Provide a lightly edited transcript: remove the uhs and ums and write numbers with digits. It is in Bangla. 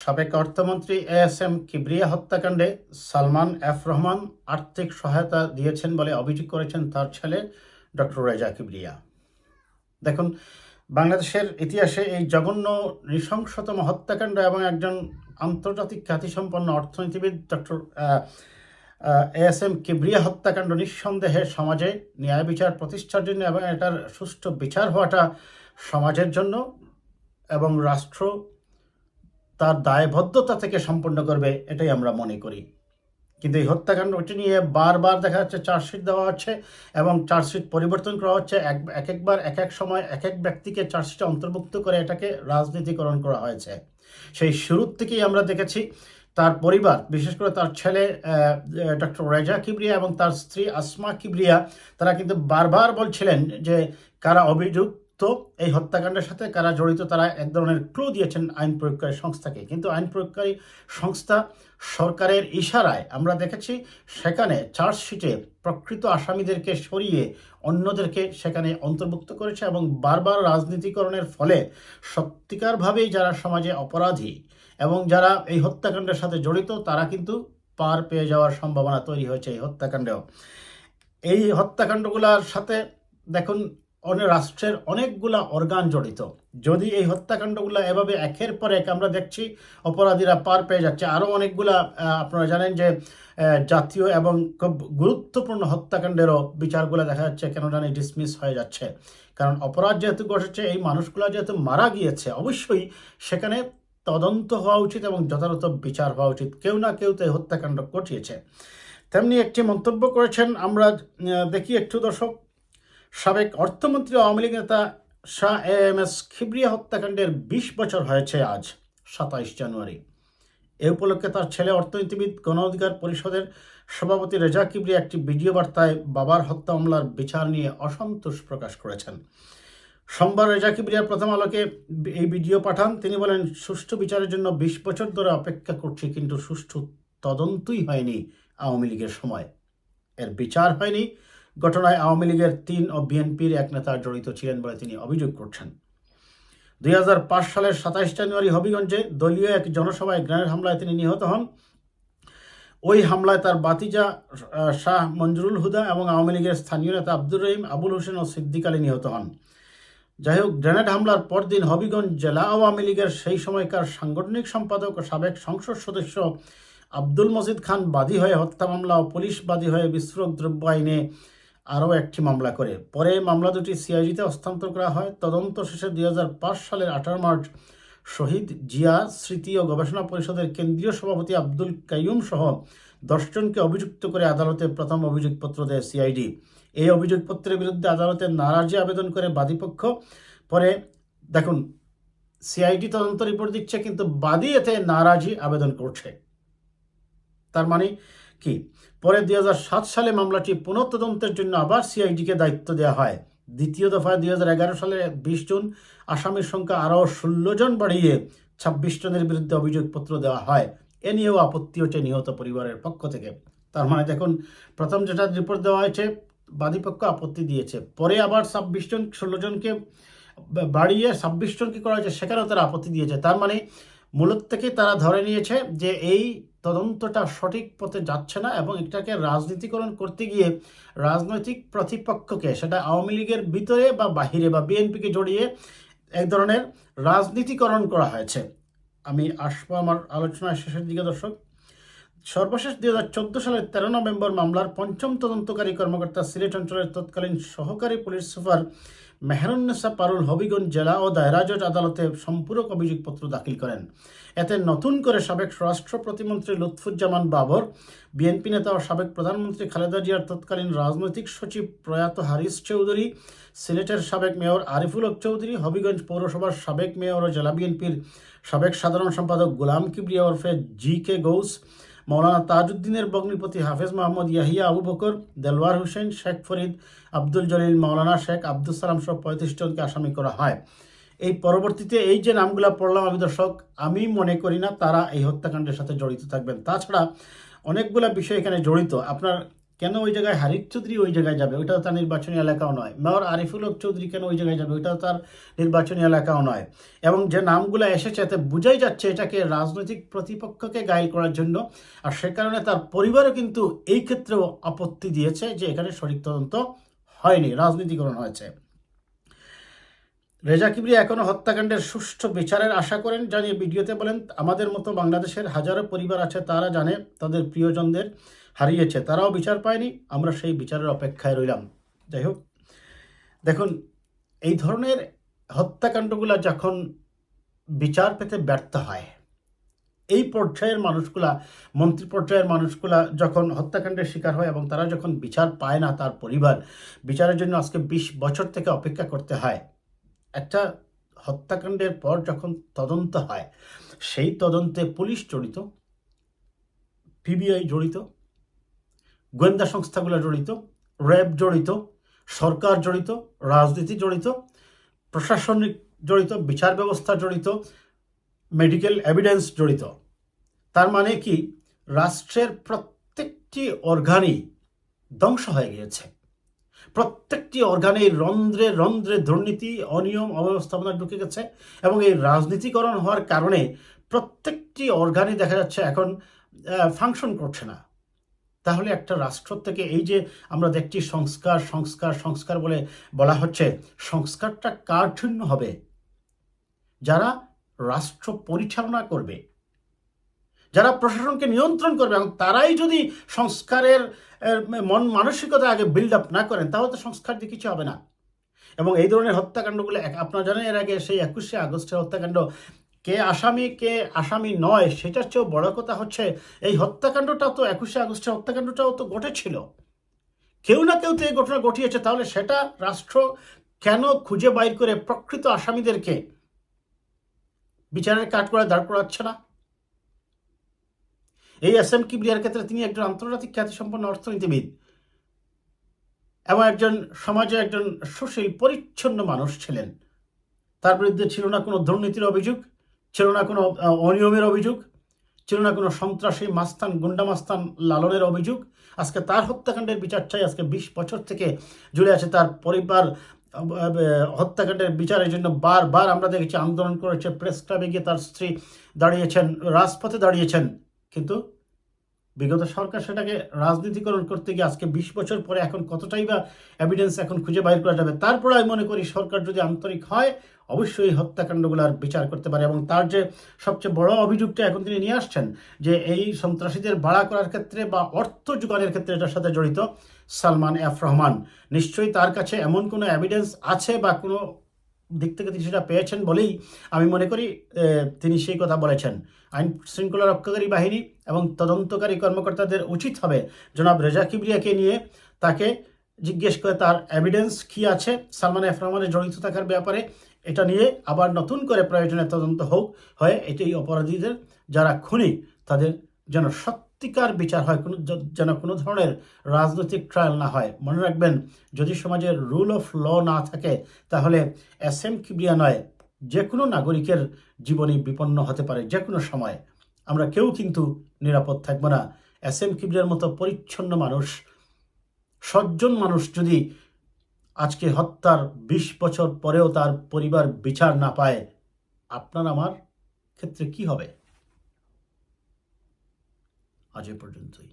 সাবেক অর্থমন্ত্রী এএসএম কিবরিয়া হত্যাকাণ্ডে সালমান এফ রহমান আর্থিক সহায়তা দিয়েছেন বলে অভিযোগ করেছেন তার ছেলে ডক্টর রেজা কিবরিয়া। দেখুন, বাংলাদেশের ইতিহাসে এই জঘন্য নৃশংসতম হত্যাকাণ্ড এবং একজন আন্তর্জাতিক খ্যাতিসম্পন্ন অর্থনীতিবিদ ডক্টর এএসএম কিবরিয়া হত্যাকাণ্ড নিঃসন্দেহে সমাজে ন্যায় বিচার প্রতিষ্ঠার জন্য এবং এটার সুষ্ঠু বিচার হওয়াটা সমাজের জন্য এবং রাষ্ট্র তার দায়বদ্ধতা থেকে সম্পন্ন করবে, এটাই আমরা মনে করি। কিন্তু এই হত্যাকাণ্ডটি নিয়ে বারবার দেখা যাচ্ছে চার্জশিট দেওয়া হচ্ছে এবং চার্জশিট পরিবর্তন করা হচ্ছে। একবার এক এক সময় এক এক ব্যক্তিকে চার্জশিটে অন্তর্ভুক্ত করে এটাকে রাজনীতিকরণ করা হয়েছে। সেই শুরুর থেকেই আমরা দেখেছি তার পরিবার, বিশেষ করে তার ছেলে ডক্টর রেজা কিবরিয়া এবং তার স্ত্রী আসমা কিবরিয়া, তারা কিন্তু বারবার বলছিলেন যে কারা অভিযুক্ত এই হত্যাকাণ্ডের সাথে, কারা জড়িত, তারা এক ধরনের ক্লু দিয়েছেন আইন প্রয়োগকারী সংস্থাকে। কিন্তু আইন প্রয়োগকারী সংস্থা সরকারের ইশারায় আমরা দেখেছি সেখানে চার্জশিটে প্রকৃত আসামিদেরকে সরিয়ে অন্যদেরকে সেখানে অন্তর্ভুক্ত করেছে এবং বারবার রাজনীতিকরণের ফলে সত্যিকারভাবেই যারা সমাজে অপরাধী এবং যারা এই হত্যাকাণ্ডের সাথে জড়িত তারা কিন্তু পার পেয়ে যাওয়ার সম্ভাবনা তৈরি হয়েছে এই হত্যাকাণ্ডেও। এই হত্যাকাণ্ডগুলোর সাথে দেখুন রাষ্ট্রের অনেকগুলা অর্গান জড়িত। যদি এই হত্যাকাণ্ডগুলো এভাবে একের পর এক আমরা দেখছি অপরাধীরা পার পেয়ে যাচ্ছে, আরও অনেকগুলা আপনারা জানেন যে জাতীয় এবং খুব গুরুত্বপূর্ণ হত্যাকাণ্ডেরও বিচারগুলো দেখা যাচ্ছে কেন জানি ডিসমিস হয়ে যাচ্ছে। কারণ অপরাধ যেহেতু ঘটেছে, এই মানুষগুলো যেহেতু মারা গিয়েছে, অবশ্যই সেখানে তদন্ত হওয়া উচিত এবং যথাযথ বিচার হওয়া উচিত। কেউ না কেউ তো এই হত্যাকাণ্ড ঘটিয়েছে। তেমনি একটি মন্তব্য করেছেন, আমরা দেখি একটু দর্শক। সাবেক অর্থমন্ত্রী আওয়ামী লীগ নেতা শাহ এএমএস কিবরিয়া হত্যাকাণ্ডের ২০ বছর হয়েছে আজ ২৭ জানুয়ারি। এ উপলক্ষে তার ছেলে অর্থনীতিবিদ গণ অধিকার পরিষদের সভাপতি রেজা কিবরিয়া একটি ভিডিও বার্তায় বাবার হত্যা মামলার বিচার নিয়ে অসন্তোষ প্রকাশ করেছেন। সোমবার রেজা কিবরিয়া প্রথম আলোকে এই ভিডিও পাঠান। তিনি বলেন, সুষ্ঠু বিচারের জন্য ২০ বছর ধরে অপেক্ষা করছি, কিন্তু সুষ্ঠু তদন্তই হয়নি আওয়ামী লীগের সময়, এর বিচার হয়নি। ঘটনায় আওয়ামী লীগের ৩ ও বিএনপির এক নেতা জড়িত ছিলেন বলে তিনি অভিযোগ করছেন। ২০০৫ সালের ২৭ জানুয়ারি হবিগঞ্জে দলীয় এক জনসভায় গ্রেনেড হামলায় তিনি নিহত হন। ওই হামলায় তার ভাতিজা শাহ মঞ্জুরুল হুদা এবং আওয়ামী লীগের স্থানীয় নেতা আব্দুর রহিম, আবুল হোসেন ও সিদ্দিক আলী নিহত হন। যাই হোক, গ্রেনেড হামলার পরদিন হবিগঞ্জ জেলা আওয়ামী লীগের সেই সময়কার সাংগঠনিক সম্পাদক ও সাবেক সংসদ সদস্য আব্দুল মজিদ খান বাদী হয়ে হত্যা মামলা ও পুলিশ বাদী হয়ে বিস্ফোরক দ্রব্য আইনে আরও একটি মামলা করে। পরে মামলা দুটি সিআইডিতে হস্তান্তর করা হয়। তদন্ত শেষে ২০০৫ সালের ১৮ মার্চ শহীদ জিয়া স্মৃতি ও গবেষণা পরিষদের কেন্দ্রীয় সভাপতি আব্দুল কাইয়ুম সহ ১০ জনকে অভিযুক্ত করে আদালতে প্রথম অভিযোগপত্র দেয় সিআইডি। এই অভিযোগপত্রের বিরুদ্ধে আদালতে নারাজি আবেদন করে বাদীপক্ষ। পরে দেখুন, সিআইডি তদন্ত রিপোর্ট দিচ্ছে কিন্তু বাদী এতে নারাজি আবেদন করছে। তার মানে কি? পরে ২০০৭ সালে মামলাটি পুনঃতদন্তের জন্য আবার সিআইডিকে দায়িত্ব দেওয়া হয়। দ্বিতীয় দফায় ২০১১ সালের ২০ জুন আসামির সংখ্যা আরও ১৬ জন বাড়িয়ে ২৬ জনের বিরুদ্ধে অভিযোগপত্র দেওয়া হয়। এ নিয়েও আপত্তি হচ্ছে নিহত পরিবারের পক্ষ থেকে। তার মানে দেখুন, প্রথম যেটা রিপোর্ট দেওয়া হয়েছে বাদীপক্ষ আপত্তি দিয়েছে, পরে আবার ২৬ জন ১৬ জনকে বাড়িয়ে ২৬ জনকে করা হয়েছে, সেখানেও তারা আপত্তি দিয়েছে। তার মানে মূলত থেকে তারা ধরে নিয়েছে যে এই তদন্তটা সঠিক পথে যাচ্ছে না এবং এটাকে রাজনীতিকরণ করতে গিয়ে রাজনৈতিক প্রতিপক্ষকে, সেটা আওয়ামী লীগের ভিতরে বা বাহিরে বা বিএনপিকে জড়িয়ে এক ধরনের রাজনীতিকরণ করা হয়েছে। আমি আসবো আমার আলোচনার শেষের দিকে দর্শক। সর্বশেষ ২০১৪ সালের ১৩ নভেম্বর মামলার পঞ্চম তদন্তকারী কর্মকর্তা সিলেট অঞ্চলের তৎকালীন সহকারী পুলিশ সুপার মেহরুন্নেসা পারুল হবিগঞ্জ জেলা ও দায়রা জজ আদালতে সম্পূরক অভিযোগপত্র দাখিল করেন। এতে নতুন করে সাবেক স্বরাষ্ট্র প্রতিমন্ত্রী লুৎফুজ্জামান বাবর, বিএনপি নেতা ও সাবেক প্রধানমন্ত্রী খালেদা জিয়ার তৎকালীন রাজনৈতিক সচিব প্রয়াত হারিস চৌধুরী, সিলেটের সাবেক মেয়র আরিফুল হক চৌধুরী, হবিগঞ্জ পৌরসভার সাবেক মেয়র ও জেলা বিএনপির সাবেক সাধারণ সম্পাদক গোলাম কিবরিয়া ওরফে জি.কে. গৌস, মৌলানা তাজউদ্দিনের ভগ্নিপতি হাফেজ মোহাম্মদ ইয়াহিয়া আবু বকর, দেলওয়ার হোসেন, শেখ ফরিদ, আব্দুল জলিল, মাওলানা শেখ আব্দুল সালাম সহ ৩৫ জনকে আসামি করা হয়। এই পরবর্তীতে এই যে নামগুলো পড়লাম আমি দর্শক, আমি মনে করি না তারা এই হত্যাকাণ্ডের সাথে জড়িত থাকবেন। তাছাড়া অনেকগুলা বিষয় এখানে জড়িত। আপনার কেন ওই জায়গায় হারিফ চৌধুরী ওই জায়গায় যাবে? ওইটাও তার নির্বাচনী এলাকাও নয়। মেয়র আরিফুল হক চৌধুরী কেন ওই জায়গায় যাবে? ওইটাও তার নির্বাচনী এলাকাও নয়। এবং যে নামগুলো এসেছে এতে বোঝাই যাচ্ছে এটাকে রাজনৈতিক প্রতিপক্ষকে গায়েল করার জন্য। আর সে কারণে তার পরিবারও কিন্তু এই ক্ষেত্রেও আপত্তি দিয়েছে যে এখানে সঠিক তদন্ত হয়নি, রাজনীতিকরণ হয়েছে। রেজা কিবরিয়া এখনো হত্যাকাণ্ডের সুষ্ঠু বিচারের আশা করেন, জানিয়ে ভিডিওতে বলেন, আমাদের মতো বাংলাদেশের হাজারো পরিবার আছে, তারা জানে তাদের প্রিয়জনদের হারিয়েছে, তারাও বিচার পায়নি, আমরা সেই বিচারের অপেক্ষায় রইলাম। যাই হোক, দেখুন, এই ধরনের হত্যাকাণ্ডগুলো যখন বিচার পেতে ব্যর্থ হয়, এই পর্যায়ের মানুষগুলা, মন্ত্রী পর্যায়ের মানুষগুলা যখন হত্যাকাণ্ডের শিকার হয় এবং তারা যখন বিচার পায় না, তার পরিবার বিচারের জন্য আজকে 20 বছর থেকে অপেক্ষা করতে হয়। একটা হত্যাকাণ্ডের পর যখন তদন্ত হয়, সেই তদন্তে পুলিশ জড়িত, পিবিআই জড়িত, গোয়েন্দা সংস্থাগুলো জড়িত, র্যাব জড়িত, সরকার জড়িত, রাজনীতি জড়িত, প্রশাসনিক জড়িত, বিচার ব্যবস্থা জড়িত, মেডিকেল এভিডেন্স জড়িত। তার মানে কি, রাষ্ট্রের প্রত্যেকটি অর্গানই ধ্বংস হয়ে গিয়েছে। প্রত্যেকটি অর্গানে রন্ধ্রে রন্ধ্রে দুর্নীতি, অনিয়ম, অব্যবস্থাপনা ঢুকে গেছে এবং এই রাজনীতিকরণ হওয়ার কারণে প্রত্যেকটি অর্গানে দেখা যাচ্ছে এখন ফাংশন করছে না। তাহলে একটা রাষ্ট্র থেকে এই যে আমরা দেখছি সংস্কার সংস্কার সংস্কার বলে বলা হচ্ছে, সংস্কারটা কার জন্য হবে? যারা রাষ্ট্র পরিচালনা করবে, যারা প্রশাসনকে নিয়ন্ত্রণ করবে, এবং তারাই যদি সংস্কারের মন মানসিকতা আগে বিল্ড আপ না করেন, তাহলে তো সংস্কার দিয়ে কিছু হবে না। এবং এই ধরনের হত্যাকাণ্ডগুলো আপনারা জানেন, এর আগে সেই 21শে আগস্টের হত্যাকাণ্ড, কে আসামি নয়, সেটার চেয়েও বড় কথা হচ্ছে এই হত্যাকাণ্ডটাও তো 21শে আগস্টের হত্যাকাণ্ডটাও তো ঘটেছিল। কেউ না কেউ তো এই ঘটনা ঘটিয়েছে। তাহলে সেটা রাষ্ট্র কেন খুঁজে বাইর করে প্রকৃত আসামিদেরকে বিচারের কাঠগড়ায় দাঁড় করাচ্ছে না? এই এস.এম. কিবরিয়ার ক্ষেত্রে তিনি একজন আন্তর্জাতিক খ্যাতিসম্পন্ন অর্থনীতিবিদ এবং একজন সমাজে একজন সুশীল পরিচ্ছন্ন মানুষ ছিলেন। তার বিরুদ্ধে ছিল না কোনো দুর্নীতির অভিযোগ, ছিল না কোনো অনিয়মের অভিযোগ, ছিল না কোনো সন্ত্রাসী মাস্তান, গুন্ডা মাস্তান লালনের অভিযোগ। আজকে তার হত্যাকাণ্ডের বিচার চাই। আজকে 20 বছর থেকে ঝুলে আছে তার পরিবার। হত্যাকাণ্ডের বিচারের জন্য বারবার আমরা দেখেছি আন্দোলন করেছে, প্রেস ক্লাবে গিয়ে তার স্ত্রী দাঁড়িয়েছেন, রাজপথে দাঁড়িয়েছেন, কিন্তু বিগত সরকার সেটাকে রাজনীতিকরণ করতে গিয়ে আজকে 20 বছর পরে এখন কতটাই বা এভিডেন্স এখন খুঁজে বাইর করা যাবে। তারপরে আমি মনে করি সরকার যদি আন্তরিক হয়, অবশ্যই হত্যাকাণ্ডগুলোর বিচার করতে পারে। এবং তার যে সবচেয়ে বড় অভিযোগটা এখন তিনি নিয়ে আসছেন, যে এই সন্ত্রাসীদের ভাড়া করার ক্ষেত্রে বা অর্থ যোগানের ক্ষেত্রে এটার সাথে জড়িত সালমান এফ রহমান, নিশ্চয়ই তার কাছে এমন কোনো এভিডেন্স আছে বা কোনো দিক থেকে তিনি সেটা পেয়েছেন বলেই আমি মনে করি তিনি সেই কথা বলেছেন। আইন শৃঙ্খলা রক্ষাকারী বাহিনী এবং তদন্তকারী কর্মকর্তাদের উচিত হবে জনাব রেজা কিবরিয়াকে নিয়ে তাকে জিজ্ঞেস করে তার এভিডেন্স কী আছে সালমান এফ রহমানের জড়িত থাকার ব্যাপারে, এটা নিয়ে আবার নতুন করে প্রয়োজনে তদন্ত হোক, হয়ে এটাই অপরাধীদের যারা খুনি তাদের যেন সত্যিকার বিচার হয়, যেন কোনো ধরনের রাজনৈতিক ট্রায়াল না হয়। মনে রাখবেন, যদি সমাজের রুল অফ ল না থাকে, তাহলে এস.এম. কিবরিয়া নয়, যে কোনো নাগরিকের জীবনই বিপন্ন হতে পারে যে কোনো সময়। আমরা কেউ কিন্তু নিরাপদ থাকব না। এস.এম. কিবরিয়ার মতো পরিচ্ছন্ন মানুষ, সজ্জন মানুষ যদি আজকে হত্যার 20 বছর পরেও তার পরিবার বিচার না পায়, আপনার আমার ক্ষেত্রে কি হবে? আজ এ পর্যন্তই।